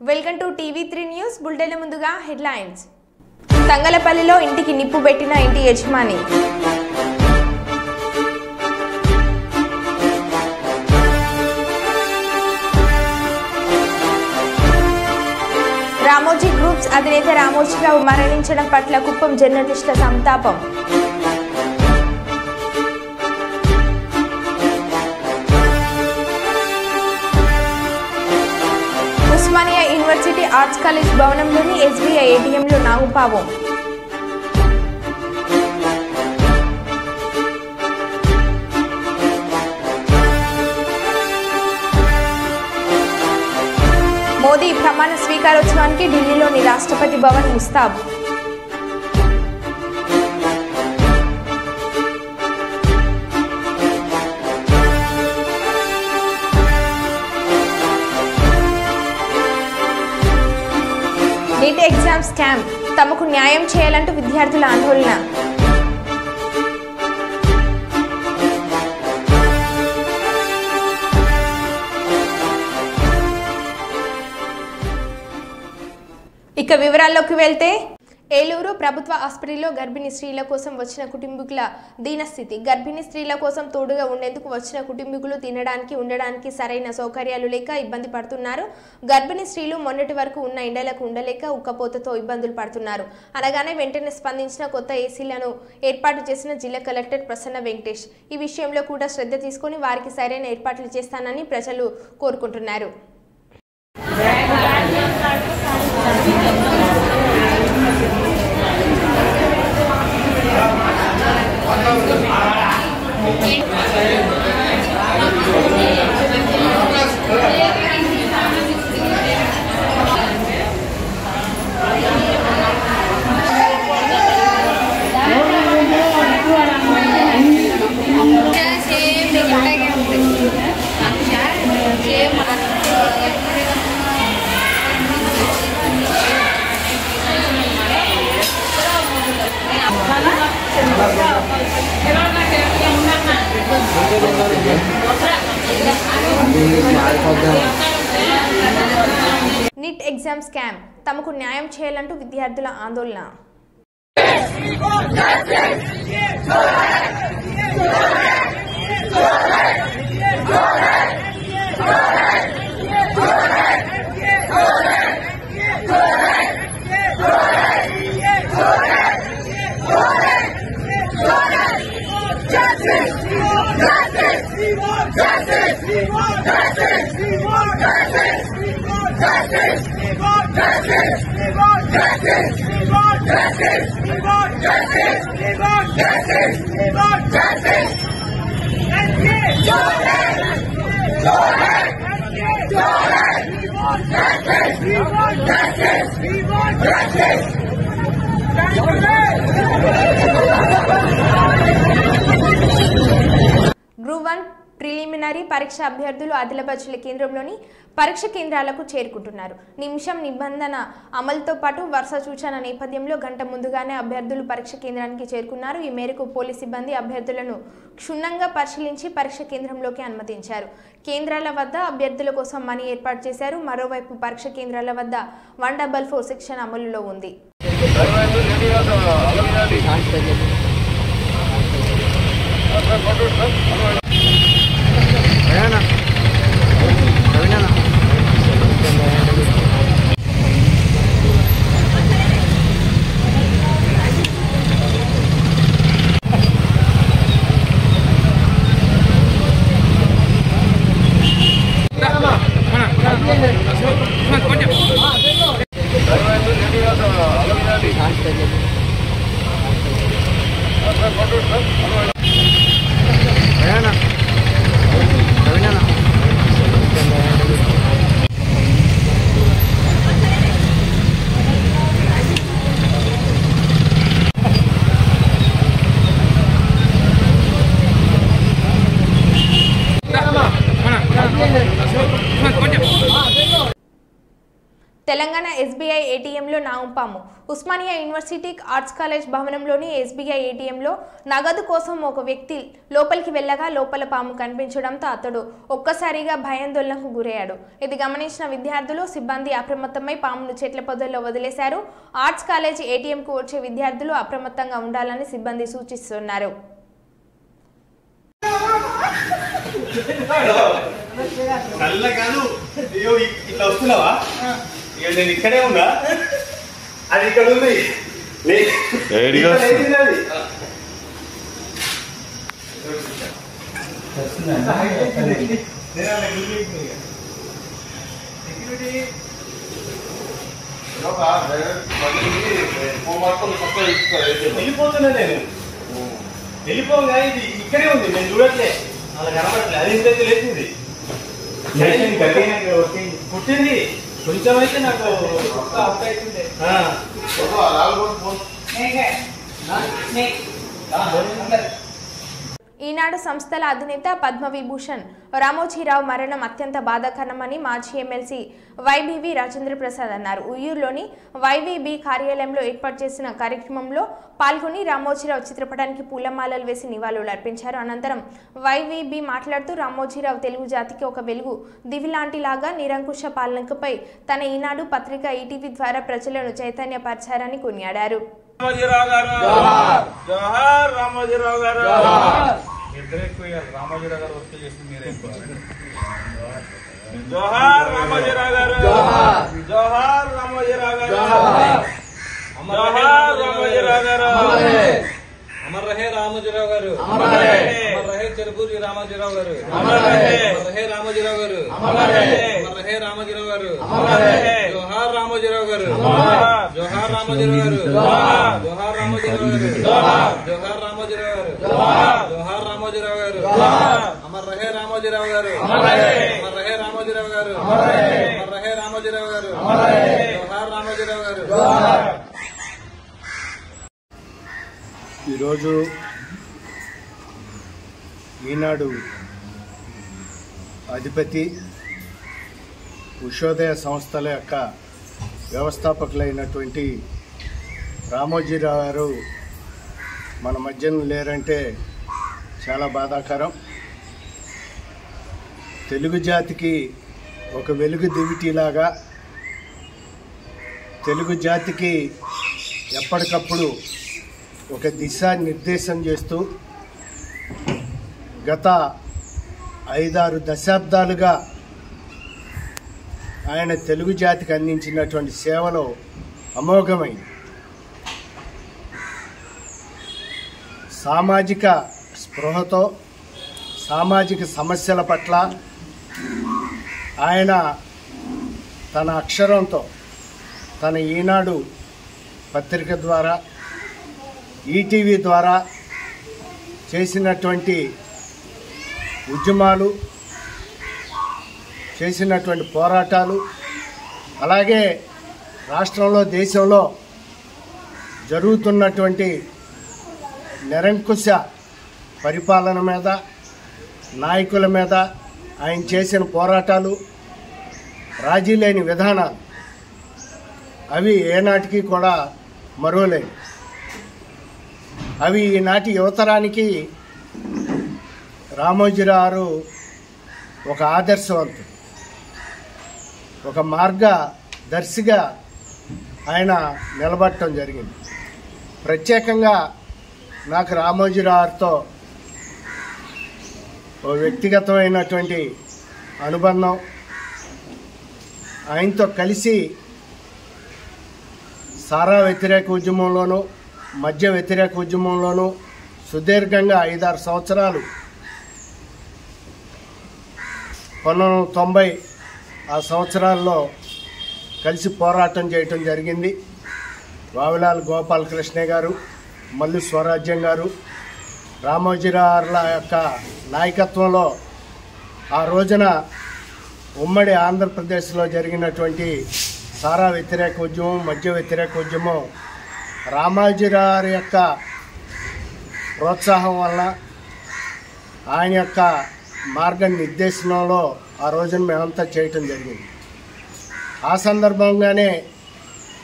Welcome to టీవీ3 news bulletin ముందుగా headlines. తంగలపల్లిలో ఇంటికి నిప్పు పెట్టిన ఇంటి యజమాని. రామోజీ గ్రూప్స్ అధినేత రామోజీరావు మరణించడం పట్ల కుప్పం జర్నలిస్టుల సంతాపం. ఉస్మానియా యూనివర్సిటీ ఆర్ట్స్ కాలేజ్ భవనంలోని ఎస్బీఐ ఏటీఎంలో నాగుపాము. మోదీ ప్రమాణ స్వీకారోత్సవానికి ఢిల్లీలోని రాష్ట్రపతి భవన్ ముస్తాబు. నీట్ ఎగ్జామ్ స్కామ్, తమకు న్యాయం చేయాలంటూ విద్యార్థుల ఆందోళన. ఇక వివరాల్లోకి వెళ్తే, ఏలూరు ప్రభుత్వ ఆసుపత్రిలో గర్భిణీ స్త్రీల కోసం వచ్చిన కుటుంబీకుల దీనస్థితి. గర్భిణీ స్త్రీల కోసం తోడుగా ఉండేందుకు వచ్చిన కుటుంబీకులు తినడానికి ఉండడానికి సరైన సౌకర్యాలు లేక ఇబ్బంది పడుతున్నారు. గర్భిణీ స్త్రీలు మొన్నటి వరకు ఉన్న ఎండలకు ఉండలేక ఉక్కపోతతో ఇబ్బందులు పడుతున్నారు. అనగానే వెంటనే స్పందించిన కొత్త ఏసీలను ఏర్పాటు చేసిన జిల్లా కలెక్టర్ ప్రసన్న వెంకటేష్ ఈ విషయంలో కూడా శ్రద్ధ తీసుకుని వారికి సరైన ఏర్పాట్లు చేస్తానని ప్రజలు కోరుకుంటున్నారు. నీట్ ఎగ్జామ్ స్కామ్, తమకు న్యాయం చేయాలంటూ విద్యార్థుల ఆందోళన. గ్రూప్ 1 ప్రిలిమినరీ పరీక్ష అభ్యర్థులు ఆదిలాబాద్ జిల్లా కేంద్రంలోని పరీక్ష కేంద్రాలకు చేరుకుంటున్నారు. నిమిషం నిబంధన అమలుతో పాటు వరుస సూచన నేపథ్యంలో గంట ముందుగానే అభ్యర్థులు పరీక్ష కేంద్రానికి చేరుకున్నారు. ఈ మేరకు పోలీస్ సిబ్బంది అభ్యర్థులను క్షుణ్ణంగా పరిశీలించి పరీక్ష కేంద్రంలోకి అనుమతించారు. కేంద్రాల వద్ద అభ్యర్థుల కోసం మనీ ఏర్పాటు చేశారు. మరోవైపు పరీక్ష కేంద్రాల వద్ద 144 సెక్షన్ అమలులో ఉంది. తెలంగాణ ఎస్బీఐ ఏటీఎంలో నాంపాము. ఉస్మానియా యూనివర్సిటీ ఆర్ట్స్ కాలేజ్ భవనంలోని ఎస్బీఐ ఏటీఎంలో నగదు కోసం ఒక వ్యక్తి లోపలికి వెళ్ళగా లోపల పాము కనిపించడంతో అతడు ఒక్కసారిగా భయాందోళనకు గురయ్యాడు. ఇది గమనించిన విద్యార్థులు సిబ్బంది అప్రమత్తమై పామును చెట్ల పొదల్లో వదిలేశారు. ఆర్ట్స్ కాలేజ్ ఏటీఎంకు వచ్చే విద్యార్థులు అప్రమత్తంగా ఉండాలని సిబ్బంది సూచిస్తున్నారు. నేను ఇక్కడే ఉన్నా, అది ఇక్కడ ఉంది. వెళ్ళిపోతున్నా నేను, వెళ్ళిపోగా ఇది ఇక్కడే ఉంది. నేను చూడట్లే, అలా కనబడట్లే. అది ఇంత లేచింది, పుట్టింది కొంచెం అయితే నాకు అవుతుండే. ఈనాడు సంస్థల అధినేత పద్మవిభూషణ్ రామోజీరావు మరణం అత్యంత బాధాకరమని మాజీ ఎమ్మెల్సీ వైబీవి రాజేంద్ర ప్రసాద్ అన్నారు. ఉయ్యూరులోని వైవీబీ కార్యాలయంలో ఏర్పాటు చేసిన కార్యక్రమంలో పాల్గొని రామోజీరావు చిత్రపటానికి పూలమాలలు వేసి నివాళులు అర్పించారు. అనంతరం వైవీబీ మాట్లాడుతూ రామోజీరావు తెలుగు జాతికి ఒక వెలుగు దివిలాంటిలాగా నిరంకుశ పాలనపై తన ఈనాడు పత్రిక ఈటీవీ ద్వారా ప్రజలను చైతన్యపరిచారని కొనియాడారు. రామోజీరావు గారు రామోజీరావు గారు వస్తే చేసి మీరే జోహార్ రామోజీరావు గారు, జోహార్ రామోజీరావు గారు, జోహార్ రామోజీరావు గారు. అమర్ రహే రామోజీరావు గారు, అమర్ రహే చెరుకూరి రామోజీరావు గారు, అమర్ రహే రామోజీరావు గారు, అమర్ రహే రామోజీరావు గారు. జోహార్ రామోజీరావు గారు, జోహార్ రామోజీరావు గారు, జోహార్ రామోజీరావు గారు, జోహార్ రామోజీరావు గారు, జోహార్ రామోజీరావు గారు. అమర్ రహే రామోజీరావు గారు, అమర్ రహే రామోజీరావు గారు, అమర్ రహే రామోజీరావు గారు, జోహార్ రామోజీరావు గారు. ఈరోజు ఈనాడు అధిపతి ఉషోదయ సంస్థల యొక్క వ్యవస్థాపకులైనటువంటి రామోజీరావు గారు మన మధ్యన లేరంటే చాలా బాధాకరం. తెలుగు జాతికి ఒక వెలుగు దివిటీలాగా తెలుగు జాతికి ఎప్పటికప్పుడు ఒక దిశానిర్దేశం చేస్తూ గత 5-6 దశాబ్దాలుగా ఆయన తెలుగు జాతికి అందించినటువంటి సేవలు అమోఘమైంది. సామాజిక స్పృహతో సామాజిక సమస్యల పట్ల ఆయన తన అక్షరంతో తన ఈనాడు పత్రిక ద్వారా ఈటీవీ ద్వారా చేసినటువంటి ఉద్యమాలు, చేసినటువంటి పోరాటాలు, అలాగే రాష్ట్రంలో దేశంలో జరుగుతున్నటువంటి నిరంకుశ పరిపాలన మీద, నాయకుల మీద ఆయన చేసిన పోరాటాలు, రాజీ లేని విధానాలు అవి ఏనాటికి కూడా మరువలేవు. అవి ఈనాటి యువతరానికి రామోజీరావు ఒక ఆదర్శవంతుడు, ఒక మార్గదర్శిగా ఆయన నిలబడటం జరిగింది. ప్రత్యేకంగా నాకు రామోజీరావుతో ఓ వ్యక్తిగతమైనటువంటి అనుబంధం. ఆయనతో కలిసి సారా వ్యతిరేక ఉద్యమంలోనూ మద్య వ్యతిరేక ఉద్యమంలోనూ సుదీర్ఘంగా 5-6 సంవత్సరాలు 1990 ఆ సంవత్సరాల్లో కలిసి పోరాటం చేయటం జరిగింది. వావిలాల్ గోపాలకృష్ణ గారు, మల్లు స్వరాజ్యం గారు, రామోజీరావుల యొక్క నాయకత్వంలో ఆ రోజున ఉమ్మడి ఆంధ్రప్రదేశ్లో జరిగినటువంటి సారా వ్యతిరేక ఉద్యమం, మద్య వ్యతిరేక ఉద్యమం రామోజీరావు యొక్క ప్రోత్సాహం వల్ల, ఆయన యొక్క మార్గనిర్దేశంలో ఆ రోజున మేమంతా చేయటం జరిగింది. ఆ సందర్భంగానే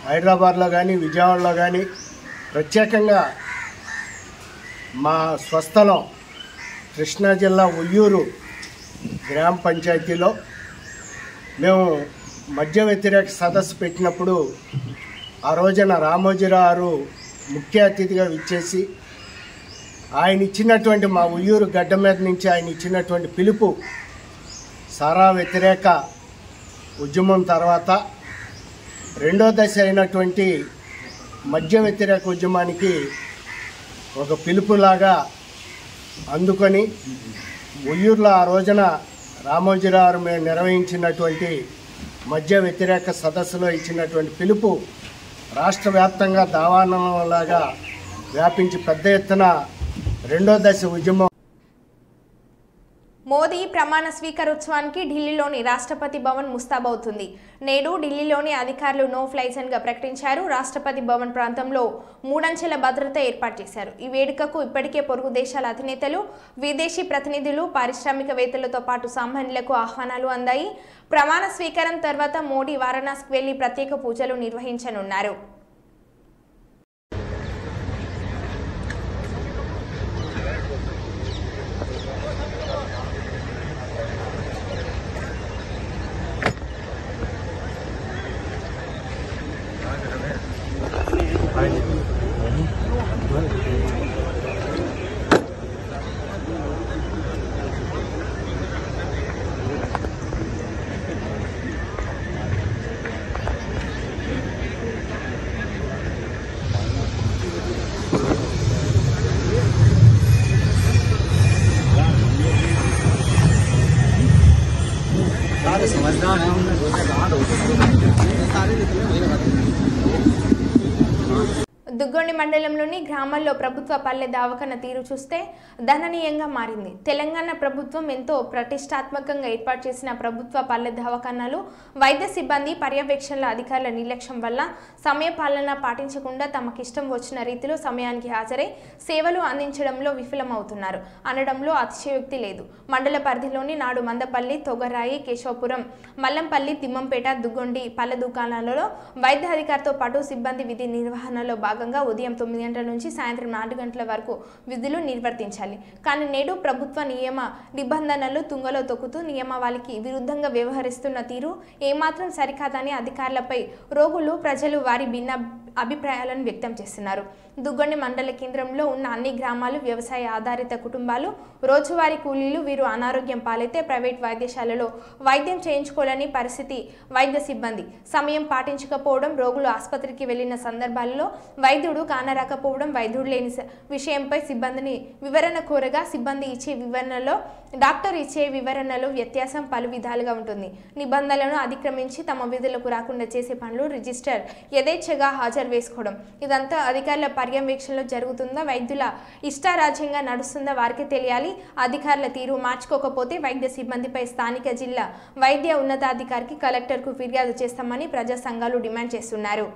హైదరాబాద్లో కానీ విజయవాడలో కానీ ప్రత్యేకంగా మా స్వస్థలం కృష్ణా జిల్లా ఉయ్యూరు గ్రామ పంచాయతీలో మేము మద్య వ్యతిరేక సదస్సు పెట్టినప్పుడు ఆ రోజున రామోజీరావు గారు ముఖ్య అతిథిగా విచ్చేసి ఆయన ఇచ్చినటువంటి మా ఉయ్యూరు గడ్డ మీద నుంచి ఆయన ఇచ్చినటువంటి పిలుపు సారా వ్యతిరేక ఉద్యమం తర్వాత రెండో దశ అయినటువంటి మద్య వ్యతిరేక ఉద్యమానికి ఒక పిలుపులాగా అందుకొని ఉయ్యూరులో ఆ రోజున రామోజీరావు మేము నిర్వహించినటువంటి మద్య వ్యతిరేక సదస్సులో ఇచ్చినటువంటి పిలుపు రాష్ట్ర వ్యాప్తంగా దావానంలాగా వ్యాపించి పెద్ద ఎత్తున రెండో దశ ఉద్యమం. మోదీ ప్రమాణ స్వీకారోత్సవానికి ఢిల్లీలోని రాష్ట్రపతి భవన్ ముస్తాబవుతుంది. నేడు ఢిల్లీలోని అధికారులు నో ఫ్లై జోన్గా ప్రకటించారు. రాష్ట్రపతి భవన్ ప్రాంతంలో 3 అంచెల భద్రత ఏర్పాటు చేశారు. ఈ వేడుకకు ఇప్పటికే పొరుగు దేశాల అధినేతలు, విదేశీ ప్రతినిధులు, పారిశ్రామికవేత్తలతో పాటు సామాన్యులకు ఆహ్వానాలు అందాయి. ప్రమాణ స్వీకారం తర్వాత మోడీ వారణాసికి వెళ్లి ప్రత్యేక పూజలు నిర్వహించనున్నారు. దుగ్గొండి మండలంలోని గ్రామాల్లో ప్రభుత్వ పల్లె దవాఖాన తీరు చూస్తే దయనీయంగా మారింది. తెలంగాణ ప్రభుత్వం ఎంతో ప్రతిష్టాత్మకంగా ఏర్పాటు చేసిన ప్రభుత్వ పల్లె దవాఖానాలు వైద్య సిబ్బంది పర్యవేక్షణల అధికారుల నిర్లక్ష్యం వల్ల సమయ పాలన పాటించకుండా తమకిష్టం వచ్చిన రీతిలో సమయానికి హాజరై సేవలు అందించడంలో విఫలమవుతున్నారు అనడంలో అతిశయోక్తి లేదు. మండల పరిధిలోని నాడు మందపల్లి, తొగరాయి, కేశవపురం, మల్లంపల్లి, తిమ్మంపేట, దుగ్గొండి పల్లె దుకాణాలలో వైద్య అధికారితో పాటు సిబ్బంది విధి నిర్వహణలో భాగంగా ఉదయం 9 గంటల నుంచి సాయంత్రం 4 గంటల వరకు విధులు నిర్వర్తించాలి. కానీ నేడు ప్రభుత్వ నియమ నిబంధనలు తుంగలో తొక్కుతూ నియమావళికి విరుద్ధంగా వ్యవహరిస్తున్న తీరు ఏమాత్రం సరికాదని అధికారులపై రోగులు, ప్రజలు వారి భిన్న అభిప్రాయాలను వ్యక్తం చేస్తున్నారు. దుగ్గొండి మండల కేంద్రంలో ఉన్న అన్ని గ్రామాలు వ్యవసాయ ఆధారిత కుటుంబాలు, రోజువారీ కూలీలు. వీరు అనారోగ్యం పాలైతే ప్రైవేట్ వైద్యశాలలో వైద్యం చేయించుకోవాలని పరిస్థితి. వైద్య సిబ్బంది సమయం పాటించకపోవడం, రోగులు ఆసుపత్రికి వెళ్లిన సందర్భాల్లో వైద్యుడు కానరాకపోవడం, వైద్యుడు లేని విషయంపై సిబ్బందిని వివరణ కోరగా సిబ్బంది ఇచ్చే వివరణలో డాక్టర్ ఇచ్చే వివరణలో వ్యత్యాసం పలు విధాలుగా ఉంటుంది. నిబంధనలను అతిక్రమించి తమ విధులకు రాకుండా చేసే పనులు, రిజిస్టర్ యథేచ్ఛగా హాజరు వేసుకోవడం, ఇదంతా అధికారుల పర్యవేక్షణలో జరుగుతుందా, వైద్యుల ఇష్టారాజ్యంగా నడుస్తుందా వారికి తెలియాలి. అధికారుల తీరు మార్చుకోకపోతే వైద్య సిబ్బందిపై స్థానిక జిల్లా వైద్య ఉన్నతాధికారికి, కలెక్టర్కు ఫిర్యాదు చేస్తామని ప్రజా సంఘాలు డిమాండ్ చేస్తున్నారు.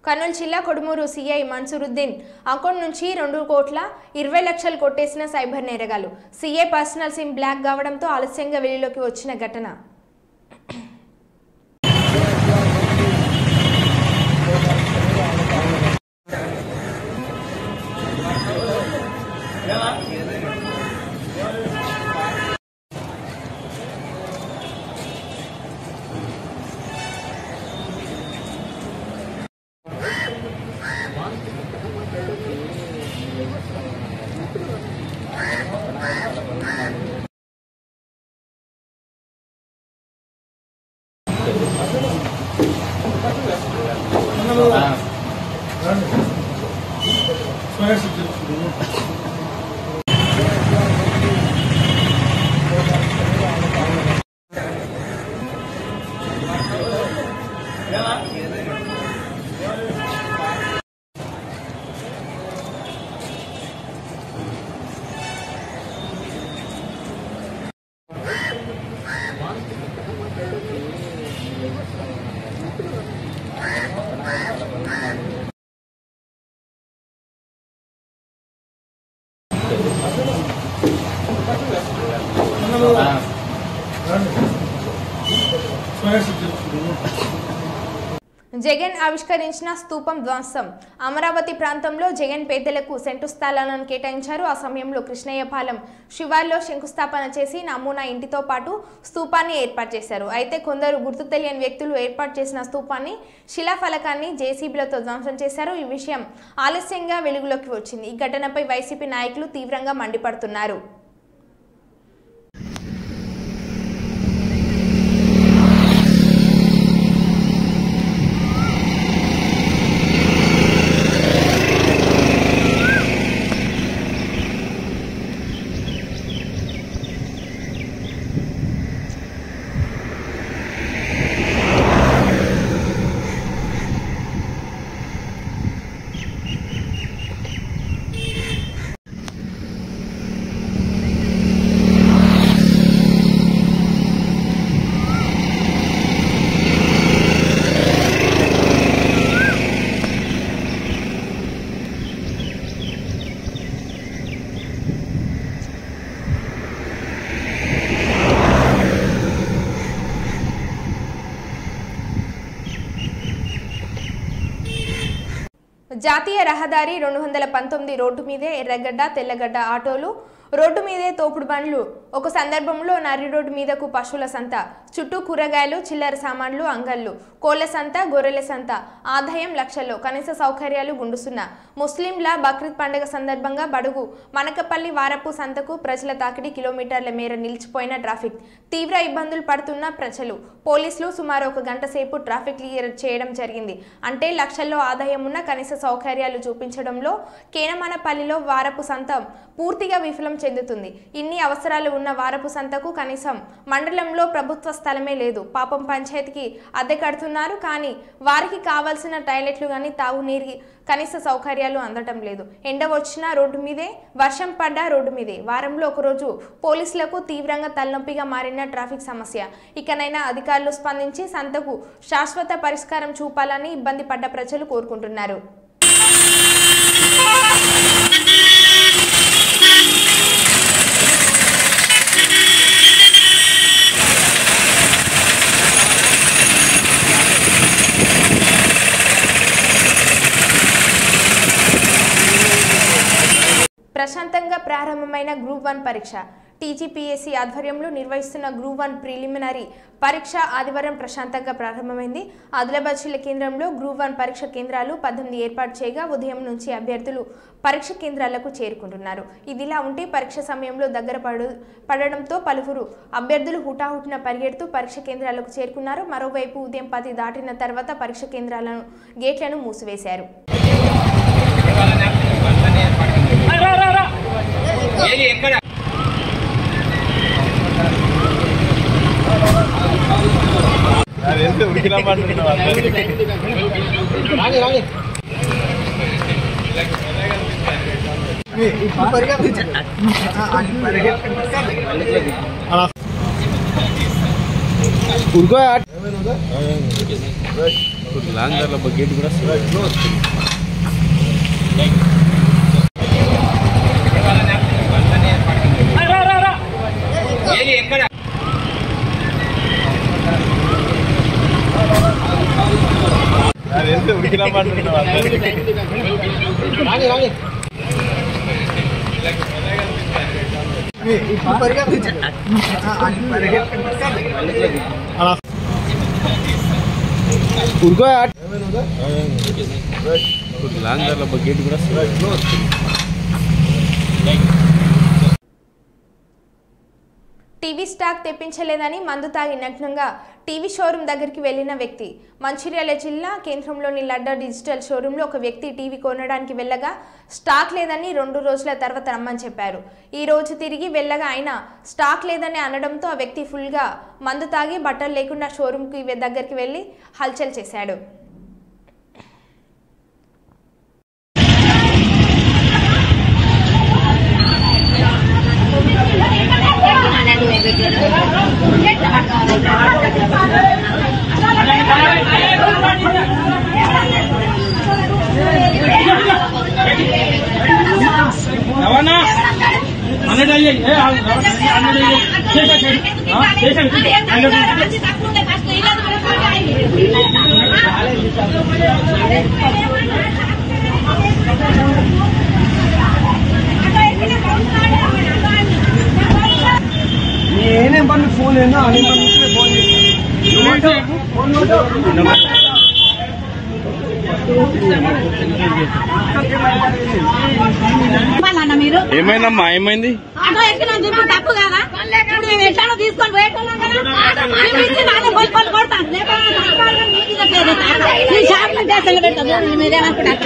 కర్నూలు జిల్లా కొడుమూరు సిఐ మన్సూరుద్దీన్ అకౌంట్ నుంచి 2,20,00,000 కొట్టేసిన సైబర్ నేరగాలు. సిఐ పర్సనల్ సిమ్ బ్లాక్ కావడంతో ఆలస్యంగా వెలుగులోకి వచ్చిన ఘటన. జగన్ ఆవిష్కరించిన స్తూపం ధ్వంసం. అమరావతి ప్రాంతంలో జగన్ పేదలకు సెంటు స్థలాలను కేటాయించారు. ఆ సమయంలో కృష్ణయ్యపాలెం శివార్లో శంకుస్థాపన చేసి నమూనా ఇంటితో పాటు స్తూపాన్ని ఏర్పాటు చేశారు. అయితే కొందరు గుర్తు తెలియని వ్యక్తులు ఏర్పాటు చేసిన స్తూపాన్ని శిలాఫలకాన్ని జేసీబీలతో ధ్వంసం చేశారు. ఈ విషయం ఆలస్యంగా వెలుగులోకి వచ్చింది. ఈ ఘటనపై వైసీపీ నాయకులు తీవ్రంగా మండిపడుతున్నారు. జాతీయ రహదారి 219 రోడ్డు మీదే ఎర్రగడ్డ తెల్లగడ్డ ఆటోలు, రోడ్డు మీదే తోపుడు బండ్లు. ఒక సందర్భంలో నర్రి రోడ్డు మీదకు పశువుల సంత, చుట్టూ కూరగాయలు, చిల్లర సామాన్లు, అంగళ్ళు, కోళ్ల సంత, గొర్రెల సంత. ఆదాయం లక్షల్లో. కనీస సౌకర్యాలు గుండుసున్న. ముస్లింల బక్రీద్ పండుగ సందర్భంగా బడుగు మనకపల్లి వారపు సంతకు ప్రజల తాకిడి. కిలోమీటర్ల మేర నిలిచిపోయిన ట్రాఫిక్. తీవ్ర ఇబ్బందులు పడుతున్న ప్రజలు. పోలీసులు సుమారు 1 గంట సేపు ట్రాఫిక్ క్లియర్ చేయడం జరిగింది. అంటే లక్షల్లో ఆదాయం ఉన్న కనీస సౌకర్యాలు చూపించడంలో కేనమనపల్లిలో వారపు సంత పూర్తిగా విఫలం చెందుతుంది. ఇన్ని అవసరాలు ఉన్న వారపు సంతకు కనీసం మండలంలో ప్రభుత్వ స్థలమే లేదు. పాపం పంచాయతీకి అద్దె కడుతున్నారు, కానీ వారికి కావాల్సిన టాయిలెట్లు కానీ తాగునీరు కనీస సౌకర్యాలు అందటం లేదు. ఎండ వచ్చినా రోడ్డు మీదే, వర్షం పడ్డా రోడ్డు మీదే. వారంలో ఒకరోజు పోలీసులకు తీవ్రంగా తలనొప్పిగా మారిన ట్రాఫిక్ సమస్య. ఇకనైనా అధికారులు స్పందించి సంతకు శాశ్వత పరిష్కారం చూపాలని ఇబ్బంది పడ్డ ప్రజలు కోరుకుంటున్నారు. ప్రశాంతంగా ప్రారంభమైన గ్రూప్ 1 పరీక్ష. టీజీపీఎస్సీ ఆధ్వర్యంలో నిర్వహిస్తున్న గ్రూప్ 1 ప్రిలిమినరీ పరీక్ష ఆదివారం ప్రశాంతంగా ప్రారంభమైంది. ఆదిలాబాద్ జిల్లా కేంద్రంలో గ్రూప్ 1 పరీక్ష కేంద్రాలు 18 ఏర్పాటు చేయగా ఉదయం నుంచి అభ్యర్థులు పరీక్ష కేంద్రాలకు చేరుకుంటున్నారు. ఇదిలా ఉంటే పరీక్ష సమయంలో దగ్గర పడడంతో పలువురు అభ్యర్థులు హుటాహుటిన పరిగెడుతూ పరీక్ష కేంద్రాలకు చేరుకున్నారు. మరోవైపు ఉదయం 10 దాటిన తర్వాత పరీక్ష కేంద్రాలను గేట్లను మూసివేశారు. गेट టీవీ స్టాక్ తెప్పించలేదని మందు తాగి నగ్నంగా టీవీ షోరూమ్ దగ్గరికి వెళ్లిన వ్యక్తి. మంచిర్యాల జిల్లా కేంద్రంలోని లడ్డా డిజిటల్ షోరూంలో ఒక వ్యక్తి టీవీ కొనడానికి వెళ్ళగా స్టాక్ లేదని 2 రోజుల తర్వాత రమ్మని చెప్పారు. ఈ రోజు తిరిగి వెళ్ళగా ఆయన స్టాక్ లేదని అనడంతో ఆ వ్యక్తి ఫుల్గా మందు తాగి బట్టలు లేకుండా షోరూంకి దగ్గరికి వెళ్లి హల్చల్ చేశాడు. చేశాను నేనే బండి ఫోన్ ఏందో అనే ఫోన్ ఏమైందమ్మా? ఏమైంది? ఆటో ఎక్కినా చెప్పి తప్పు కదా, మేము ఎట్లా తీసుకొని పోయేటోళ్ళం కదా, కొడతాను షాప్ స్టేషన్లో పెట్టదు. మీరేమనుకుంటారు?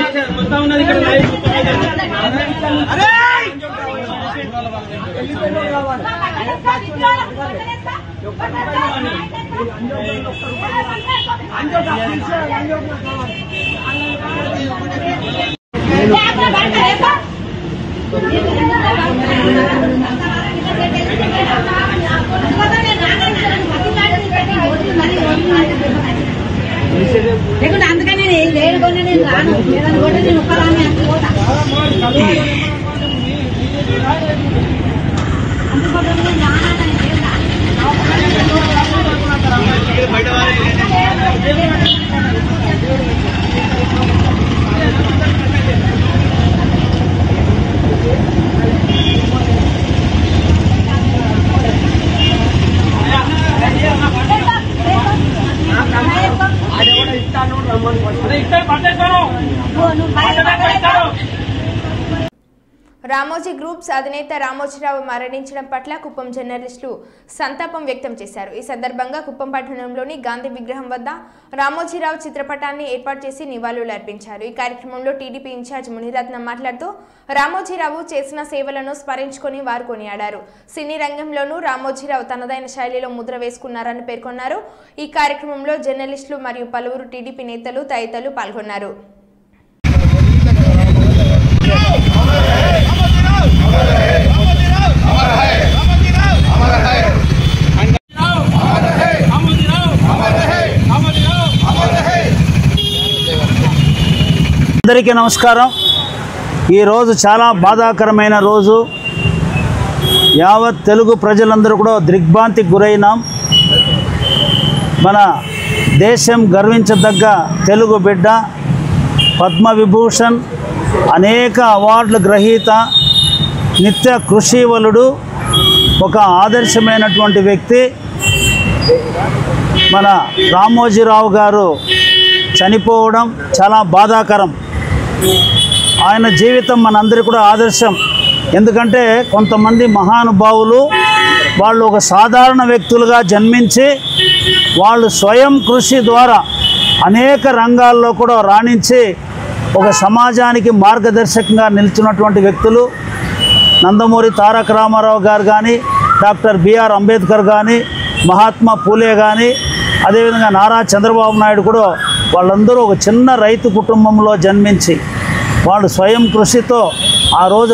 లేకుంటే అందుకని నేను లేడుకొని నేను రాను, ఏదైనా కూడా నేను ఒక్కదాన్ని అంతే పోతా. రామోజీ గ్రూప్స్ అధినేత రామోజీరావు మరణించడం పట్ల కుప్పం జర్నలిస్టులు సంతాపం వ్యక్తం చేశారు. ఈ సందర్భంగా కుప్పం పట్టణంలోని గాంధీ విగ్రహం వద్ద రామోజీరావు చిత్రపటాన్ని ఏర్పాటు చేసి నివాళులు అర్పించారు. ఈ కార్యక్రమంలో టీడీపీ ఇన్ఛార్జ్ మునిరత్నం మాట్లాడుతూ రామోజీరావు చేసిన సేవలను స్మరించుకొని వారు కొనియాడారు. సినీ రంగంలోనూ రామోజీరావు తనదైన శైలిలో ముద్ర వేసుకున్నారని పేర్కొన్నారు. ఈ కార్యక్రమంలో జర్నలిస్టులు మరియు పలువురు టీడీపీ నేతలు తదితరులు పాల్గొన్నారు. అందరికీ నమస్కారం. ఈరోజు చాలా బాధాకరమైన రోజు. యావత్ తెలుగు ప్రజలందరూ కూడా దిగ్భ్రాంతికి గురైనాం. మన దేశం గర్వించదగ్గ తెలుగు బిడ్డ, పద్మవిభూషణ్, అనేక అవార్డుల గ్రహీత, నిత్య కృషివలుడు, ఒక ఆదర్శమైనటువంటి వ్యక్తి మన రామోజీరావు గారు చనిపోవడం చాలా బాధాకరం. ఆయన జీవితం మనందరికీ కూడా ఆదర్శం. ఎందుకంటే కొంతమంది మహానుభావులు వాళ్ళు ఒక సాధారణ వ్యక్తులుగా జన్మించి వాళ్ళు స్వయం కృషి ద్వారా అనేక రంగాల్లో కూడా రాణించి ఒక సమాజానికి మార్గదర్శకంగా నిలిచినటువంటి వ్యక్తులు. నందమూరి తారక రామారావు గారు కానీ, డాక్టర్ బిఆర్ అంబేద్కర్ కానీ, మహాత్మా పూలే కానీ, అదేవిధంగా నారా చంద్రబాబు నాయుడు కూడా వాళ్ళందరూ ఒక చిన్న రైతు కుటుంబంలో జన్మించి వాళ్ళు స్వయం కృషితో ఆ రోజు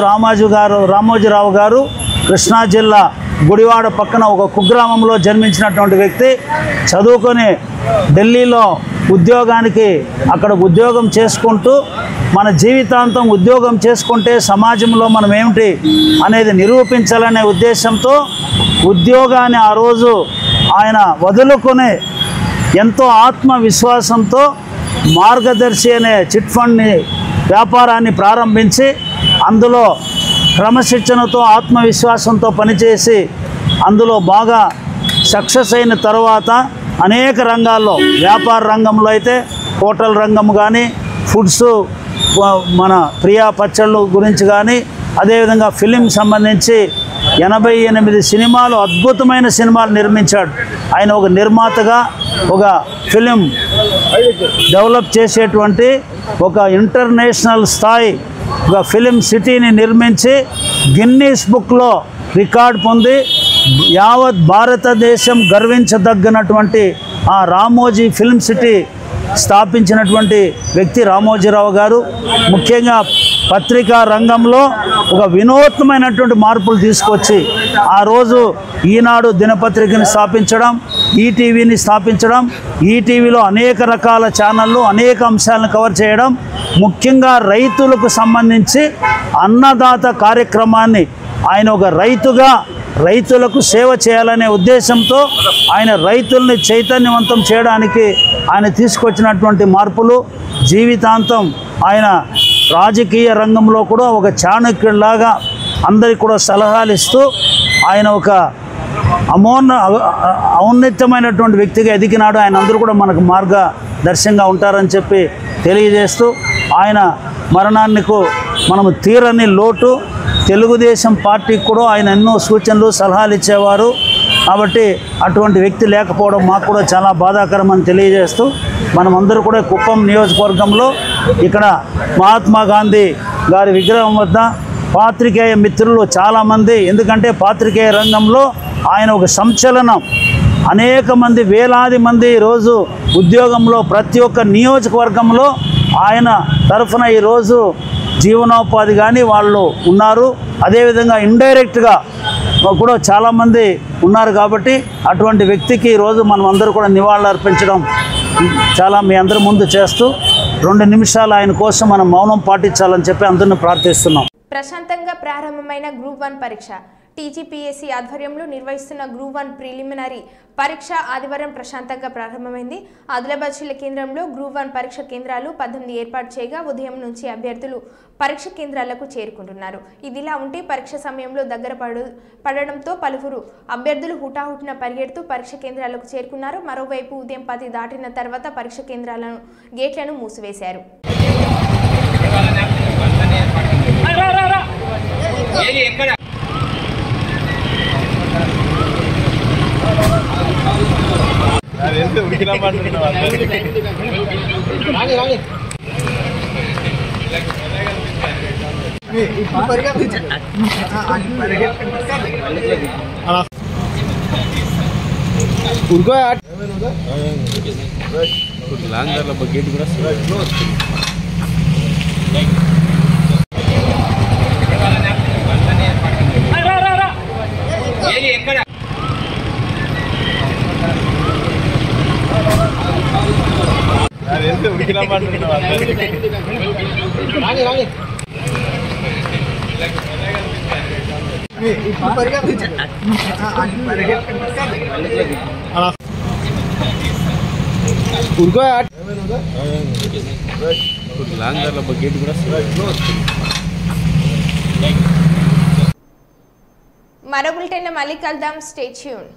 రామోజీరావు గారు కృష్ణా జిల్లా గుడివాడ పక్కన ఒక కుగ్రామంలో జన్మించినటువంటి వ్యక్తి. చదువుకొని ఢిల్లీలో ఉద్యోగానికి అక్కడ ఉద్యోగం చేసుకుంటూ మన జీవితాంతం ఉద్యోగం చేసుకుంటే సమాజంలో మనం ఏమిటి అనేది నిరూపించాలనే ఉద్దేశంతో ఉద్యోగాన్ని ఆ రోజు ఆయన వదులుకొని ఎంతో ఆత్మవిశ్వాసంతో మార్గదర్శి అనే చిట్ ఫండ్ని వ్యాపారాన్ని ప్రారంభించి అందులో క్రమశిక్షణతో ఆత్మవిశ్వాసంతో పనిచేసి అందులో బాగా సక్సెస్ అయిన తర్వాత అనేక రంగాల్లో, వ్యాపార రంగంలో అయితే హోటల్ రంగం కానీ, ఫుడ్స్, మన ప్రియా పచ్చళ్ళు గురించి కానీ, అదేవిధంగా ఫిలిం సంబంధించి 88 సినిమాలు, అద్భుతమైన సినిమాలు నిర్మించాడు. ఆయన ఒక నిర్మాతగా ఒక ఫిలిం డెవలప్ చేసేటువంటి ఒక ఇంటర్నేషనల్ స్థాయి ఒక ఫిలిం సిటీని నిర్మించి గిన్నీస్ బుక్లో రికార్డ్ పొంది యావత్ భారతదేశం గర్వించదగినటువంటి ఆ రామోజీ ఫిల్మ్ సిటీ స్థాపించినటువంటి వ్యక్తి రామోజీరావు గారు. ముఖ్యంగా పత్రికా రంగంలో ఒక వినూత్నమైనటువంటి మార్పులు తీసుకొచ్చి ఆ రోజు ఈనాడు దినపత్రికని స్థాపించడం, ఈటీవీని స్థాపించడం, ఈటీవీలో అనేక రకాల ఛానళ్ళు అనేక అంశాలను కవర్ చేయడం, ముఖ్యంగా రైతులకు సంబంధించి అన్నదాత కార్యక్రమాన్ని ఆయన ఒక రైతుగా రైతులకు సేవ చేయాలనే ఉద్దేశంతో ఆయన రైతుల్ని చైతన్యవంతం చేయడానికి ఆయన తీసుకొచ్చినటువంటి మార్పులు జీవితాంతం ఆయన రాజకీయ రంగంలో కూడా ఒక చాణక్యుడిలాగా అందరికి కూడా సలహాలు ఇస్తూ ఆయన ఒక ఔన్నత్యమైనటువంటి వ్యక్తిగా ఎదిగినాడు. ఆయన అందరూ కూడా మనకు మార్గదర్శకంగా ఉంటారని చెప్పి తెలియజేస్తూ ఆయన మరణానికి మనము తీరని లోటు. తెలుగుదేశం పార్టీకి కూడా ఆయన ఎన్నో సూచనలు సలహాలు ఇచ్చేవారు. కాబట్టి అటువంటి వ్యక్తి లేకపోవడం మాకు కూడా చాలా బాధాకరం అని తెలియజేస్తూ మనమందరూ కూడా కుప్పం నియోజకవర్గంలో ఇక్కడ మహాత్మా గాంధీ గారి విగ్రహం వద్ద పాత్రికేయ మిత్రులు చాలామంది, ఎందుకంటే పాత్రికేయ రంగంలో ఆయన ఒక సంచలనం. అనేక మంది వేలాది మంది ఈరోజు ఉద్యోగంలో ప్రతి ఒక్క నియోజకవర్గంలో ఆయన తరఫున ఈరోజు జీవనోపాధి కానీ వాళ్ళు ఉన్నారు. అదేవిధంగా ఇండైరెక్ట్గా కూడా చాలామంది ఉన్నారు. కాబట్టి అటువంటి వ్యక్తికి ఈరోజు మనం అందరూ కూడా నివాళులు అర్పించడం చాలా మీ అందరి ముందు చేస్తూ 2 నిమిషాలు ఆయన కోసం మనం మౌనం పాటించాలని చెప్పి అందరిని ప్రార్థిస్తున్నాం. ప్రశాంతంగా ప్రారంభమైన గ్రూప్ 1 పరీక్ష టీజీపీఎస్సీ ఆధ్వర్యంలో నిర్వహిస్తున్న గ్రూప్ 1 ప్రిలిమినరీ పరీక్ష ఆదివారం ప్రశాంతంగా ప్రారంభమైంది. ఆదిలాబాద్ జిల్లా కేంద్రంలో గ్రూప్ 1 పరీక్ష కేంద్రాలు 18 ఏర్పాటు చేయగా ఉదయం నుంచి అభ్యర్థులు పరీక్ష కేంద్రాలకు చేరుకుంటున్నారు. ఇదిలా ఉంటే పరీక్ష సమయంలో దగ్గర పడడంతో పలువురు అభ్యర్థులు హుటాహుటిన పరిగెడుతూ పరీక్ష కేంద్రాలకు చేరుకున్నారు. మరోవైపు ఉదయం 10 దాటిన తర్వాత పరీక్ష కేంద్రాలను గేట్లను మూసివేశారు. उनको गेट కూడా उनको गेट కూడా మరో బులెటిన్ మళ్ళీ కలుద్దాం. Stay tune.